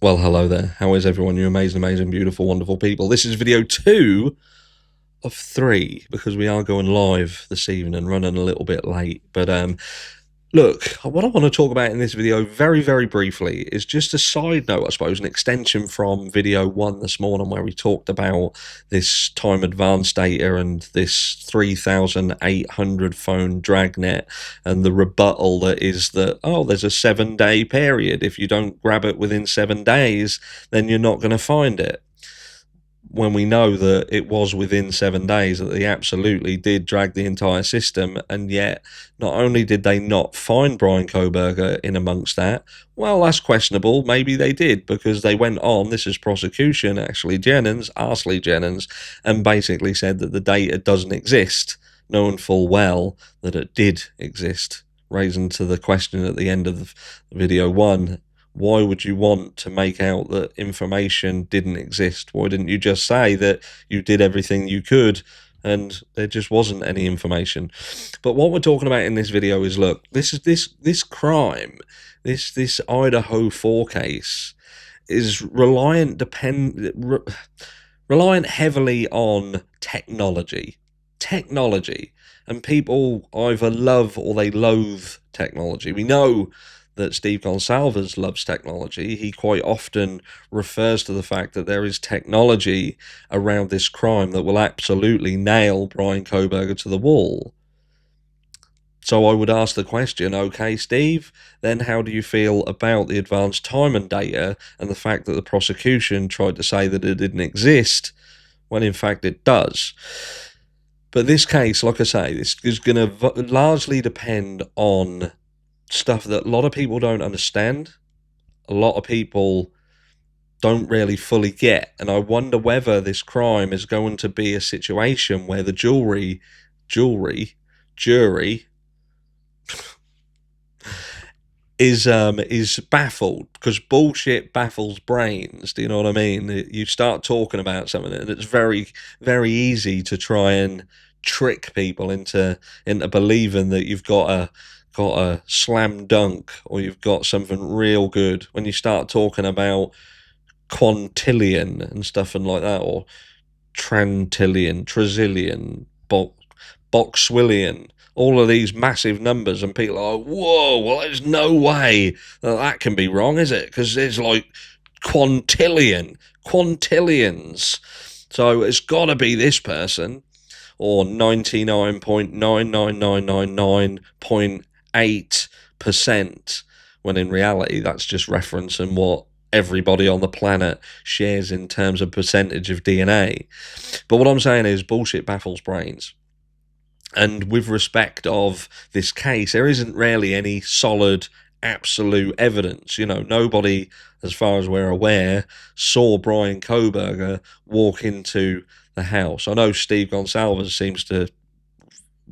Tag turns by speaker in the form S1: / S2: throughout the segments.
S1: Well, hello there. How is everyone? You amazing, amazing, beautiful, wonderful people. This is video 2 of 3 because we are going live this evening, running a little bit late. But look, what I want to talk about in this video very, very briefly is just a side note, I suppose, an extension from video 1 this morning where we talked about this time advance data and this 3,800 phone dragnet and the rebuttal that is that, oh, there's a 7-day period. If you don't grab it within 7 days, then you're not going to find it. When we know that it was within 7 days that they absolutely did drag the entire system, and yet not only did they not find Bryan Kohberger in amongst that, well, that's questionable. Maybe they did, because they went on, this is Prosecution, Ashley Jennings, and basically said that the data doesn't exist, knowing full well that it did exist, raising to the question at the end of video 1, why would you want to make out that information didn't exist? Why didn't you just say that you did everything you could and there just wasn't any information? But what we're talking about in this video is, look, this crime, this Idaho 4 case is reliant heavily on technology, and people either love or they loathe technology. We know that Steve Gonsalves loves technology. He quite often refers to the fact that there is technology around this crime that will absolutely nail Bryan Kohberger to the wall. So I would ask the question, okay, Steve, then how do you feel about the advanced timing data and the fact that the prosecution tried to say that it didn't exist when in fact it does? But this case, like I say, this is going to largely depend on stuff that a lot of people don't understand, a lot of people don't really fully get, and I wonder whether this crime is going to be a situation where the jury is baffled, because bullshit baffles brains. Do you know what I mean? You start talking about something and it's very, very easy to try and trick people into believing that you've got a slam dunk or you've got something real good when you start talking about quintillion and stuff and like that, or trantillion, trillion, boxwillion, all of these massive numbers, and people are like, whoa, well, there's no way that can be wrong, is it? Because there's like quintillions. So it's got to be this person, or 99.99999.8%, when in reality that's just referencing what everybody on the planet shares in terms of percentage of DNA. But what I'm saying is bullshit baffles brains. And with respect of this case, there isn't really any solid, absolute evidence. You know, nobody, as far as we're aware, saw Bryan Kohberger walk into the house. I know Steve Gonsalves seems to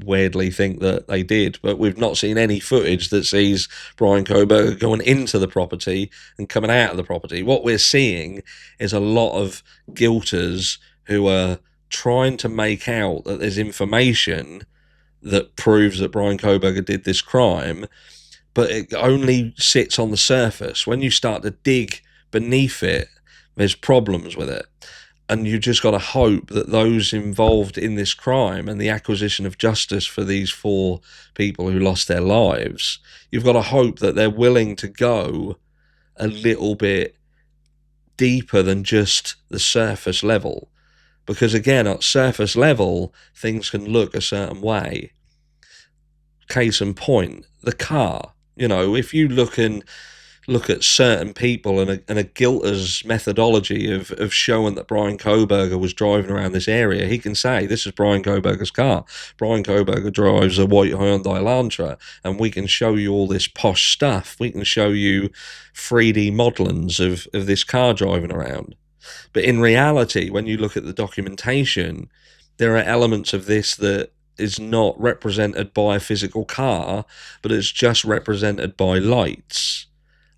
S1: weirdly think that they did, but we've not seen any footage that sees Bryan Kohberger going into the property and coming out of the property. What we're seeing is a lot of guilters who are trying to make out that there's information that proves that Bryan Kohberger did this crime, but it only sits on the surface. When you start to dig beneath it, there's problems with it. And you just got to hope that those involved in this crime and the acquisition of justice for these 4 people who lost their lives, you've got to hope that they're willing to go a little bit deeper than just the surface level. Because again, at surface level, things can look a certain way. Case in point, the car. You know, if you look at certain people and a guilter's methodology of showing that Bryan Kohberger was driving around this area, he can say, this is Bryan Kohberger's car. Bryan Kohberger drives a white Hyundai Elantra, and we can show you all this posh stuff. We can show you 3D modelings of this car driving around. But in reality, when you look at the documentation, there are elements of this that is not represented by a physical car, but it's just represented by lights.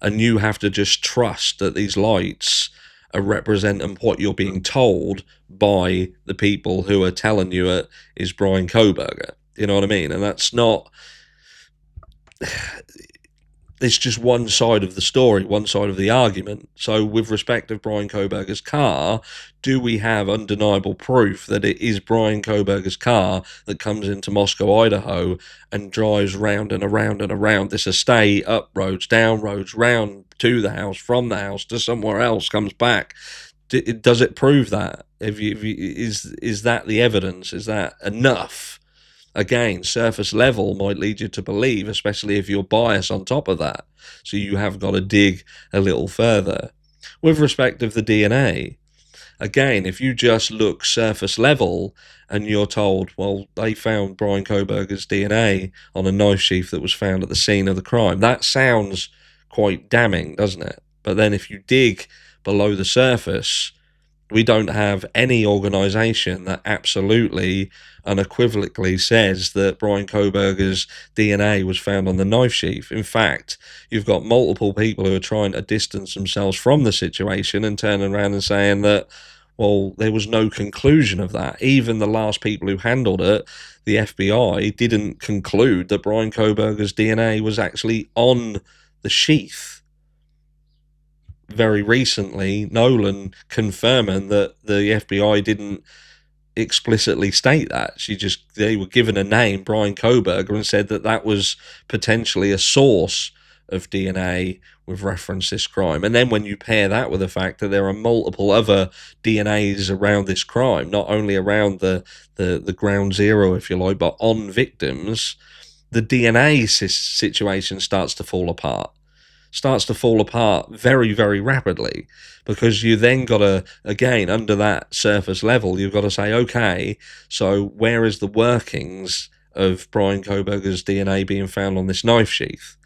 S1: And you have to just trust that these lights are representing what you're being told by the people who are telling you it is Bryan Kohberger. You know what I mean? And that's not... it's just one side of the story, one side of the argument. So with respect of Bryan Kohberger's car, do we have undeniable proof that it is Bryan Kohberger's car that comes into Moscow, Idaho, and drives round and around and around this estate, up roads, down roads, round to the house, from the house to somewhere else, comes back? Does it prove that? Is that the evidence? Is that enough? Again, surface level might lead you to believe, especially if you're biased on top of that. So you have got to dig a little further. With respect of the DNA, again, if you just look surface level and you're told, well, they found Bryan Kohberger's DNA on a knife sheath that was found at the scene of the crime, that sounds quite damning, doesn't it? But then if you dig below the surface, we don't have any organisation that absolutely unequivocally says that Bryan Kohberger's DNA was found on the knife sheath. In fact, you've got multiple people who are trying to distance themselves from the situation and turning around and saying that, well, there was no conclusion of that. Even the last people who handled it, the FBI, didn't conclude that Bryan Kohberger's DNA was actually on the sheath. Very recently, Nolan confirming that the FBI didn't explicitly state that. They were given a name, Bryan Kohberger, and said that that was potentially a source of DNA with reference to this crime. And then when you pair that with the fact that there are multiple other DNAs around this crime, not only around the ground zero, if you like, but on victims, the DNA situation starts to fall apart very, very rapidly, because you then got to, again, under that surface level, you've got to say, okay, so where is the workings of Bryan Kohberger's DNA being found on this knife sheath?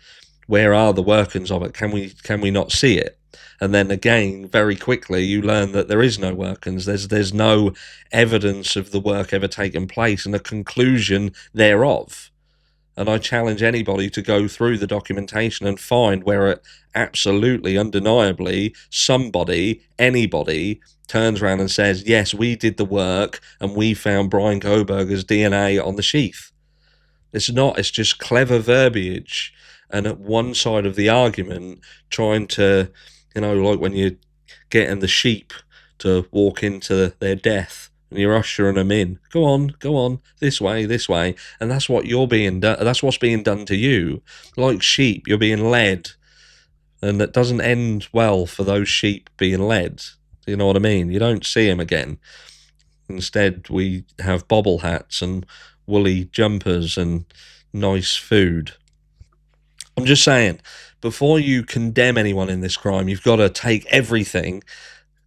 S1: Where are the workings of it? Can we not see it? And then again, very quickly, you learn that there is no workings. There's no evidence of the work ever taking place and a conclusion thereof. And I challenge anybody to go through the documentation and find where it absolutely, undeniably, anybody turns around and says, yes, we did the work and we found Bryan Kohberger's DNA on the sheath. It's just clever verbiage. And at one side of the argument, trying to, like when you're getting the sheep to walk into their death, and you're ushering them in. Go on, this way. And that's what you're being done. That's what's being done to you. Like sheep, you're being led. And it doesn't end well for those sheep being led. You know what I mean? You don't see them again. Instead, we have bobble hats and woolly jumpers and nice food. I'm just saying, before you condemn anyone in this crime, you've got to take everything,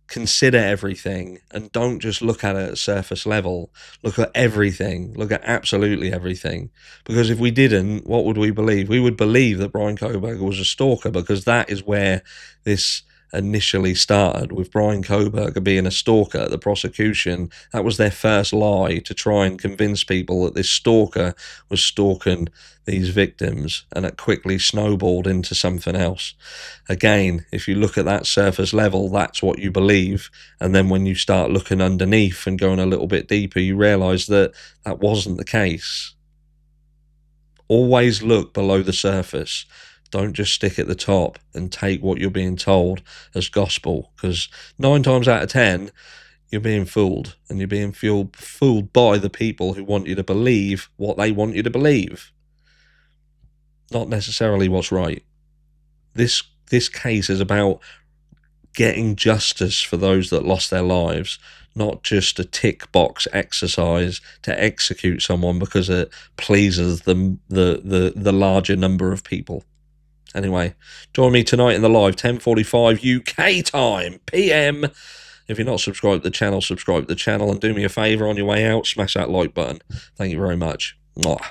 S1: consider everything, and don't just look at it at surface level. Look at everything. Look at absolutely everything. Because if we didn't, what would we believe? We would believe that Bryan Kohberger was a stalker, because that is where this initially started, with Bryan Kohberger being a stalker. The prosecution, that was their first lie, to try and convince people that this stalker was stalking these victims, and it quickly snowballed into something else. Again, if you look at that surface level, that's what you believe, and then when you start looking underneath and going a little bit deeper, you realise that that wasn't the case. Always look below the surface. Don't just stick at the top and take what you're being told as gospel, because 9 times out of 10, you're being fooled, and you're being fooled by the people who want you to believe what they want you to believe. Not necessarily what's right. This case is about getting justice for those that lost their lives, not just a tick box exercise to execute someone because it pleases the larger number of people. Anyway, join me tonight in the live, 10:45 UK time, PM. If you're not subscribed to the channel, subscribe to the channel, and do me a favour on your way out, smash that like button. Thank you very much. Mwah.